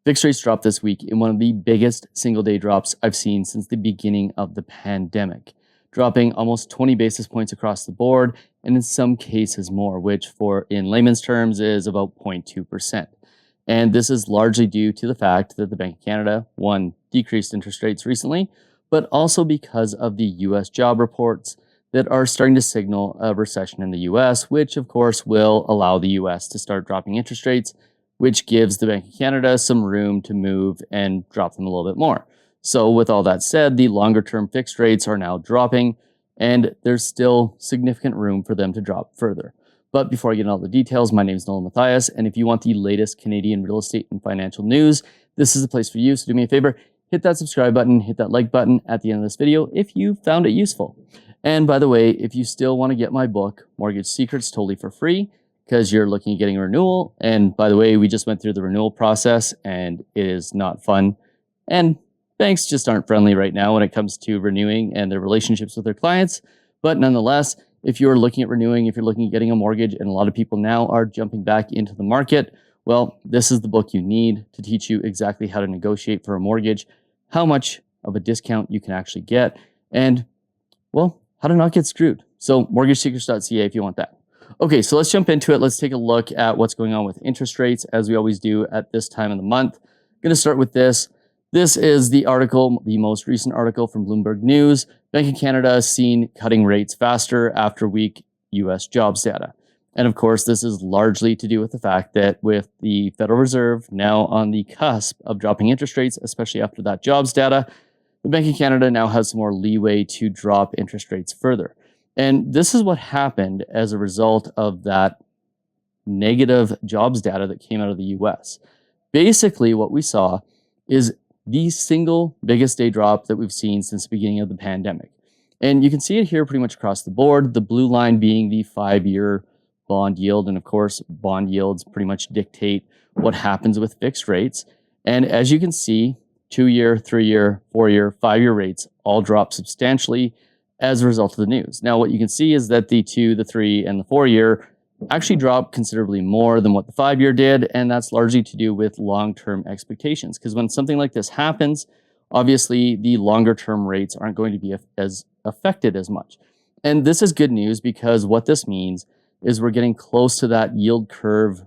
Fixed rates dropped this week in one of the biggest single-day drops I've seen since the beginning of the pandemic, dropping almost 20 basis points across the board, and in some cases more, which in layman's terms is about 0.2%. And this is largely due to the fact that the Bank of Canada, one, decreased interest rates recently, but also because of the US job reports that are starting to signal a recession in the US, which of course will allow the US to start dropping interest rates, which gives the Bank of Canada some room to move and drop them a little bit more. So with all that said, the longer term fixed rates are now dropping, and there's still significant room for them to drop further. But before I get into all the details, my name is Nolan Matthias, and if you want the latest Canadian real estate and financial news, this is the place for you. So do me a favor, hit that subscribe button, hit that like button at the end of this video if you found it useful. And by the way, if you still want to get my book, Mortgage Secrets, totally for free, because you're looking at getting a renewal. And by the way, we just went through the renewal process and it is not fun. And banks just aren't friendly right now when it comes to renewing and their relationships with their clients. But nonetheless, if you're looking at renewing, if you're looking at getting a mortgage, and a lot of people now are jumping back into the market, well, this is the book you need to teach you exactly how to negotiate for a mortgage, how much of a discount you can actually get, and, well, how to not get screwed. So mortgagesecrets.ca if you want that. Okay, so let's jump into it. Let's take a look at what's going on with interest rates, as we always do at this time of the month. I'm going to start with this. This is the article, the most recent article from Bloomberg News. Bank of Canada has seen cutting rates faster after weak U.S. jobs data. And of course, this is largely to do with the fact that with the Federal Reserve now on the cusp of dropping interest rates, especially after that jobs data, the Bank of Canada now has some more leeway to drop interest rates further. And this is what happened as a result of that negative jobs data that came out of the US. Basically, what we saw is the single biggest day drop that we've seen since the beginning of the pandemic. And you can see it here pretty much across the board, the blue line being the 5-year bond yield. And of course, bond yields pretty much dictate what happens with fixed rates. And as you can see, 2-year, 3-year, 4-year, 5-year rates all drop substantially as a result of the news. Now, what you can see is that the 2, the 3, and the 4-year actually dropped considerably more than what the 5-year did, and that's largely to do with long-term expectations. Because when something like this happens, obviously the longer-term rates aren't going to be as affected as much. And this is good news because what this means is we're getting close to that yield curve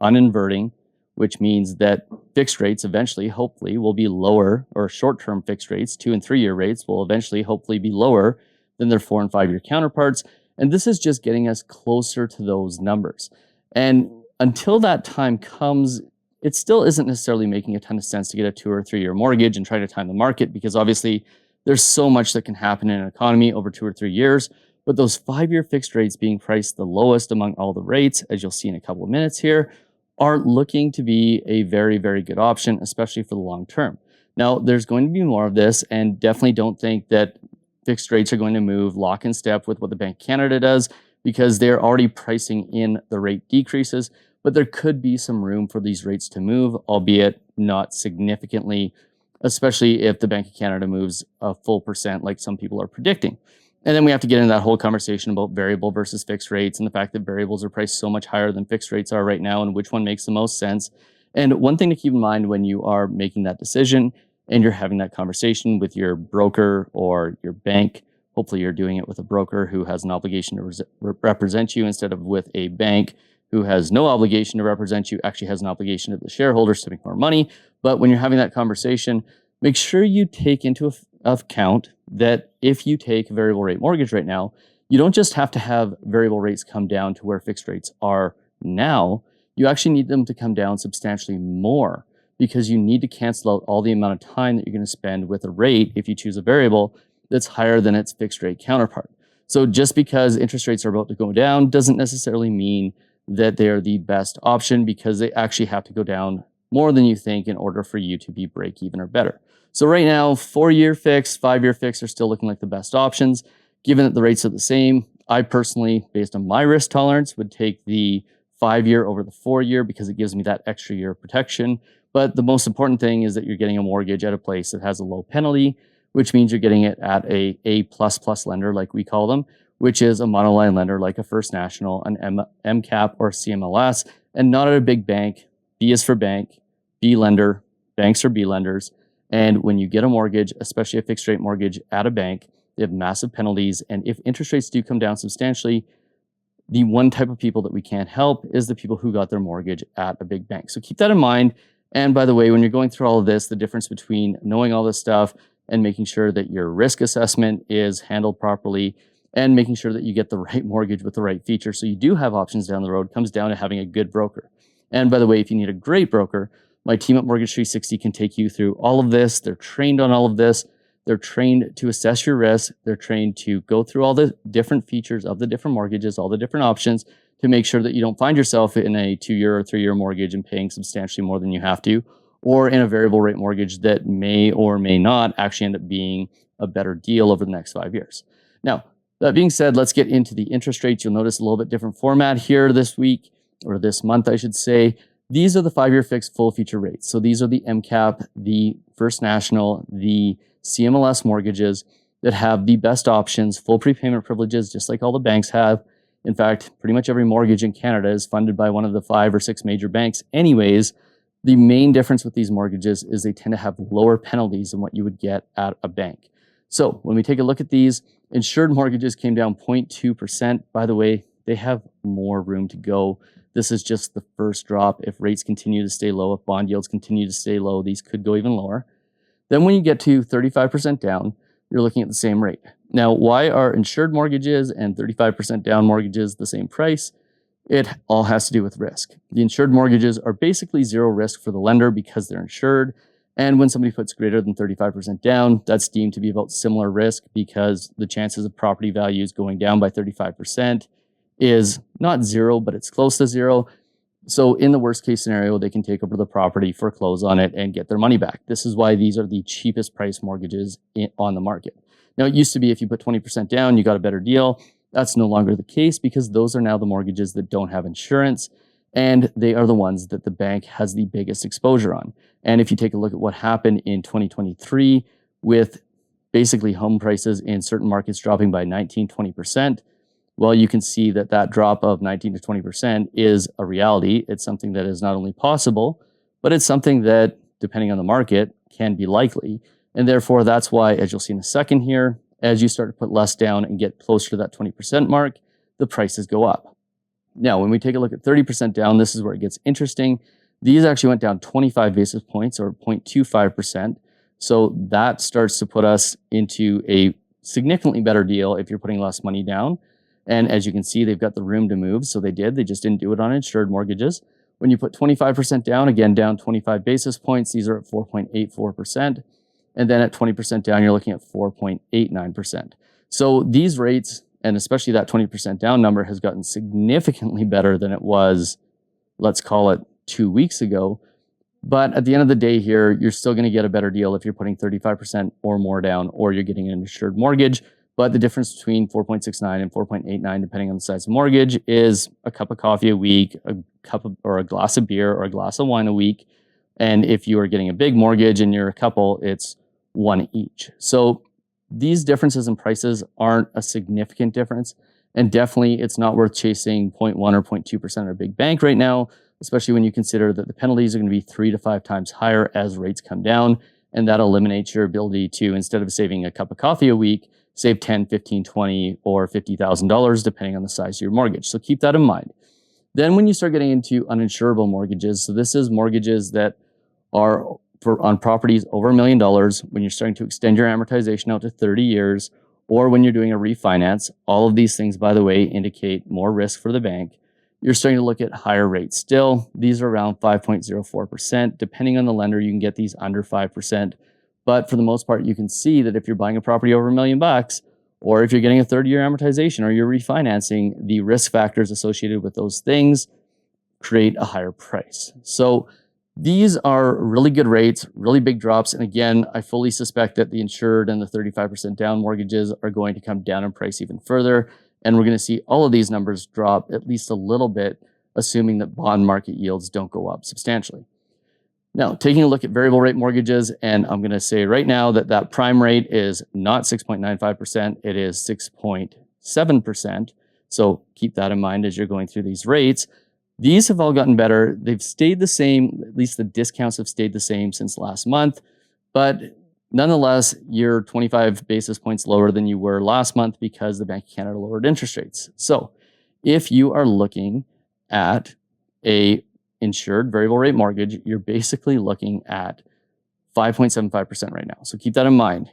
uninverting, which means that fixed rates eventually, hopefully, will be lower, or short-term fixed rates, 2- and 3-year rates will eventually, hopefully, be lower than their 4- and 5-year counterparts. And this is just getting us closer to those numbers. And until that time comes, it still isn't necessarily making a ton of sense to get a 2- or 3-year mortgage and try to time the market, because obviously there's so much that can happen in an economy over 2 or 3 years. But those 5-year fixed rates being priced the lowest among all the rates, as you'll see in a couple of minutes here, aren't looking to be a very, very good option, especially for the long term. Now, there's going to be more of this, and definitely don't think that fixed rates are going to move lock in step with what the Bank of Canada does, because they're already pricing in the rate decreases. But there could be some room for these rates to move, albeit not significantly, especially if the Bank of Canada moves a full percent like some people are predicting. And then we have to get into that whole conversation about variable versus fixed rates and the fact that variables are priced so much higher than fixed rates are right now, and which one makes the most sense. And one thing to keep in mind when you are making that decision and you're having that conversation with your broker or your bank, hopefully you're doing it with a broker who has an obligation to represent you instead of with a bank who has no obligation to represent you, actually has an obligation to the shareholders to make more money. But when you're having that conversation, make sure you take into account that if you take a variable rate mortgage right now, you don't just have to have variable rates come down to where fixed rates are now. You actually need them to come down substantially more, because you need to cancel out all the amount of time that you're going to spend with a rate if you choose a variable that's higher than its fixed rate counterpart. So just because interest rates are about to go down doesn't necessarily mean that they are the best option, because they actually have to go down more than you think in order for you to be break even or better. So right now, 4-year fixed, 5-year fixed are still looking like the best options. Given that the rates are the same, I personally, based on my risk tolerance, would take the 5-year over the 4-year because it gives me that extra year of protection. But the most important thing is that you're getting a mortgage at a place that has a low penalty, which means you're getting it at a A++ lender, like we call them, which is a monoline lender like a First National, an MCAP, or CMLS, and not at a big bank. B is for bank, B lender, banks are B lenders. And when you get a mortgage, especially a fixed rate mortgage at a bank, they have massive penalties. And if interest rates do come down substantially, the one type of people that we can't help is the people who got their mortgage at a big bank. So keep that in mind. And by the way, when you're going through all of this, the difference between knowing all this stuff and making sure that your risk assessment is handled properly and making sure that you get the right mortgage with the right features so you do have options down the road comes down to having a good broker. And by the way, if you need a great broker, my team at Mortgage 360 can take you through all of this. They're trained on all of this. They're trained to assess your risk. They're trained to go through all the different features of the different mortgages, all the different options to make sure that you don't find yourself in a 2-year or 3-year mortgage and paying substantially more than you have to, or in a variable rate mortgage that may or may not actually end up being a better deal over the next 5 years. Now, that being said, let's get into the interest rates. You'll notice a little bit different format here this week, or this month, I should say. These are the 5-year fixed full feature rates. So these are the MCAP, the First National, the CMLS mortgages that have the best options, full prepayment privileges, just like all the banks have. In fact, pretty much every mortgage in Canada is funded by one of the 5 or 6 major banks anyways. The main difference with these mortgages is they tend to have lower penalties than what you would get at a bank. So when we take a look at these, insured mortgages came down 0.2%. By the way, they have more room to go. This is just the first drop. If rates continue to stay low, if bond yields continue to stay low, these could go even lower. Then when you get to 35% down, you're looking at the same rate. Now, why are insured mortgages and 35% down mortgages the same price? It all has to do with risk. The insured mortgages are basically zero risk for the lender because they're insured. And when somebody puts greater than 35% down, that's deemed to be about similar risk because the chances of property values going down by 35% is not zero, but it's close to zero. So in the worst case scenario, they can take over the property, foreclose on it, and get their money back. This is why these are the cheapest price mortgages on the market. Now, it used to be if you put 20% down, you got a better deal. That's no longer the case because those are now the mortgages that don't have insurance, and they are the ones that the bank has the biggest exposure on. And if you take a look at what happened in 2023 with basically home prices in certain markets dropping by 19-20%, well, you can see that that drop of 19 to 20% is a reality. It's something that is not only possible, but it's something that, depending on the market, can be likely. And therefore, that's why, as you'll see in a second here, as you start to put less down and get closer to that 20% mark, the prices go up. Now, when we take a look at 30% down, this is where it gets interesting. These actually went down 25 basis points or 0.25%. So that starts to put us into a significantly better deal if you're putting less money down. And as you can see, they've got the room to move. So they did. They just didn't do it on insured mortgages. When you put 25% down, again, down 25 basis points, these are at 4.84%. And then at 20% down, you're looking at 4.89%. So these rates, and especially that 20% down number, has gotten significantly better than it was, let's call it 2 weeks ago. But at the end of the day here, you're still going to get a better deal if you're putting 35% or more down, or you're getting an insured mortgage. But the difference between 4.69 and 4.89, depending on the size of mortgage, is a cup of coffee a week, or a glass of beer, or a glass of wine a week. And if you are getting a big mortgage and you're a couple, it's one each. So these differences in prices aren't a significant difference. And definitely it's not worth chasing 0.1 or 0.2% at a big bank right now, especially when you consider that the penalties are going to be 3 to 5 times higher as rates come down. And that eliminates your ability to, instead of saving a cup of coffee a week, save 10, 15, 20, or $50,000, depending on the size of your mortgage. So keep that in mind. Then when you start getting into uninsurable mortgages, so this is mortgages that are on properties over $1 million, when you're starting to extend your amortization out to 30 years, or when you're doing a refinance. All of these things, by the way, indicate more risk for the bank. You're starting to look at higher rates still. These are around 5.04%. Depending on the lender, you can get these under 5%. But for the most part, you can see that if you're buying a property over $1 million, or if you're getting a 30-year amortization, or you're refinancing, the risk factors associated with those things create a higher price. So these are really good rates, really big drops. And again, I fully suspect that the insured and the 35% down mortgages are going to come down in price even further. And we're going to see all of these numbers drop at least a little bit, assuming that bond market yields don't go up substantially. Now, taking a look at variable rate mortgages, and I'm going to say right now that that prime rate is not 6.95%, it is 6.7%. So keep that in mind as you're going through these rates. These have all gotten better. They've stayed the same, at least the discounts have stayed the same since last month, but nonetheless, you're 25 basis points lower than you were last month because the Bank of Canada lowered interest rates. So if you are looking at a insured variable rate mortgage, you're basically looking at 5.75% right now. So keep that in mind.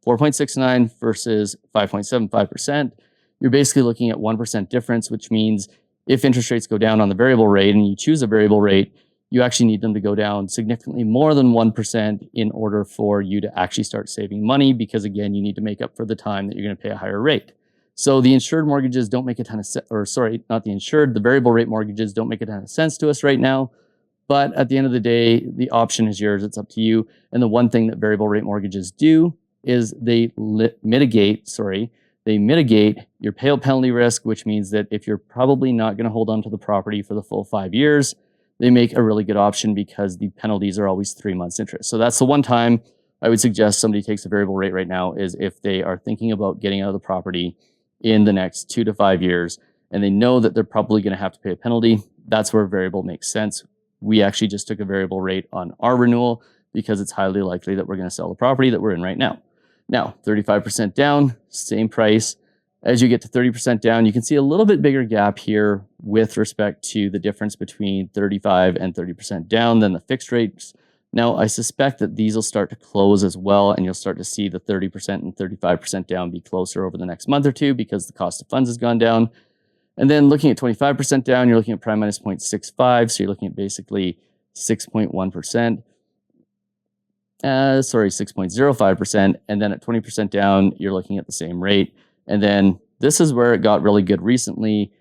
4.69 versus 5.75%, you're basically looking at 1% difference, which means if interest rates go down on the variable rate and you choose a variable rate, you actually need them to go down significantly more than 1% in order for you to actually start saving money, because again, you need to make up for the time that you're going to pay a higher rate. So the insured mortgages don't make a ton of sense, or sorry, not the insured, the variable rate mortgages don't make a ton of sense to us right now. But at the end of the day, the option is yours. It's up to you. And the one thing that variable rate mortgages do is they mitigate your payout penalty risk, which means that if you're probably not going to hold on to the property for the full 5 years, they make a really good option because the penalties are always 3 months interest. So that's the one time I would suggest somebody takes a variable rate right now, is if they are thinking about getting out of the property in the next 2 to 5 years and they know that they're probably going to have to pay a penalty. That's where variable makes sense. We actually just took a variable rate on our renewal because it's highly likely that we're going to sell the property that we're in right now. Now, 35% down, same price. As you get to 30% down, you can see a little bit bigger gap here with respect to the difference between 35 and 30% down than the fixed rates. Now, I suspect that these will start to close as well, and you'll start to see the 30% and 35% down be closer over the next month or two because the cost of funds has gone down. And then looking at 25% down, you're looking at prime minus 0.65, so you're looking at basically 6.1%. 6.05%. And then at 20% down, you're looking at the same rate. And then this is where it got really good recently.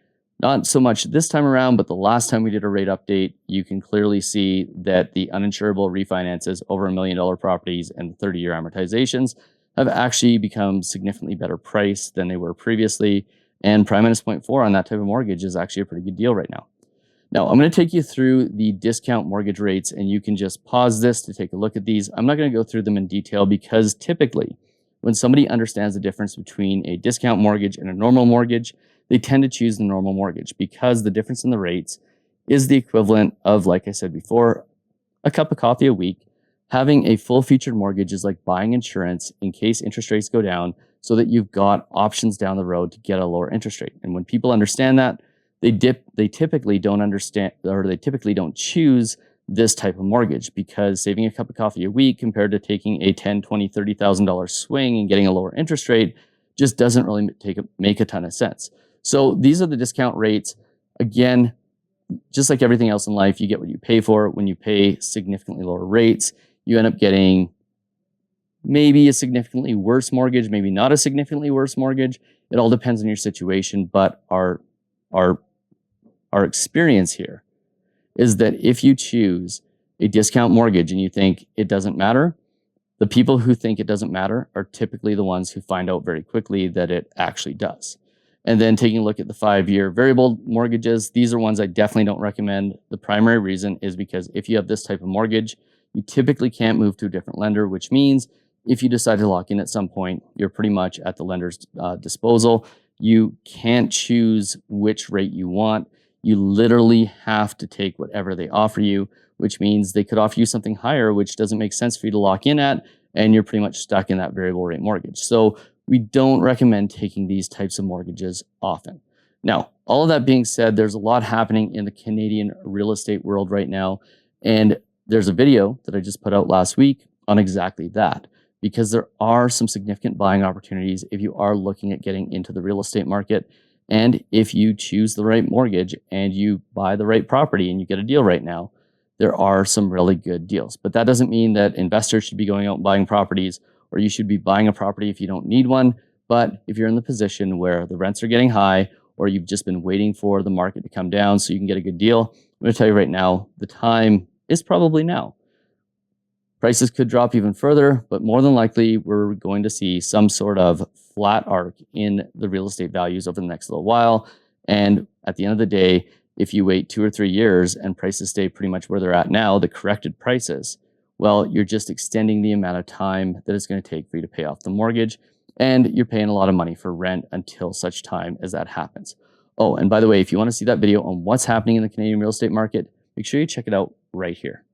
Not so much this time around, but the last time we did a rate update, you can clearly see that the uninsurable refinances over $1 million properties and 30-year amortizations have actually become significantly better priced than they were previously. And prime minus 0.4 on that type of mortgage is actually a pretty good deal right now. Now, I'm going to take you through the discount mortgage rates, and you can just pause this to take a look at these. I'm not going to go through them in detail because typically when somebody understands the difference between a discount mortgage and a normal mortgage, they tend to choose the normal mortgage because the difference in the rates is the equivalent of, like I said before, a cup of coffee a week. Having a full featured mortgage is like buying insurance in case interest rates go down, so that you've got options down the road to get a lower interest rate. And when people understand that, they typically don't understand, or they typically don't choose this type of mortgage, because saving a cup of coffee a week compared to taking a $10,000, $20,000, $30,000 swing and getting a lower interest rate just doesn't really make a ton of sense. So these are the discount rates. Again, just like everything else in life, you get what you pay for. When you pay significantly lower rates, you end up getting maybe a significantly worse mortgage, maybe not a significantly worse mortgage. It all depends on your situation, but our experience here is that if you choose a discount mortgage and you think it doesn't matter, the people who think it doesn't matter are typically the ones who find out very quickly that it actually does. And then taking a look at the 5-year variable mortgages, these are ones I definitely don't recommend. The primary reason is because if you have this type of mortgage, you typically can't move to a different lender, which means if you decide to lock in at some point, you're pretty much at the lender's disposal. You can't choose which rate you want. You literally have to take whatever they offer you, which means they could offer you something higher, which doesn't make sense for you to lock in at, and you're pretty much stuck in that variable rate mortgage. So we don't recommend taking these types of mortgages often. Now, all of that being said, there's a lot happening in the Canadian real estate world right now, and there's a video that I just put out last week on exactly that, because there are some significant buying opportunities if you are looking at getting into the real estate market. And if you choose the right mortgage and you buy the right property and you get a deal right now, there are some really good deals. But that doesn't mean that investors should be going out and buying properties, or you should be buying a property if you don't need one. But if you're in the position where the rents are getting high, or you've just been waiting for the market to come down so you can get a good deal, I'm going to tell you right now, the time is probably now. Prices could drop even further, but more than likely, we're going to see some sort of flat arc in the real estate values over the next little while. And at the end of the day, if you wait 2 or 3 years and prices stay pretty much where they're at now, the corrected prices, well, you're just extending the amount of time that it's going to take for you to pay off the mortgage, and you're paying a lot of money for rent until such time as that happens. Oh, and by the way, if you want to see that video on what's happening in the Canadian real estate market, make sure you check it out right here.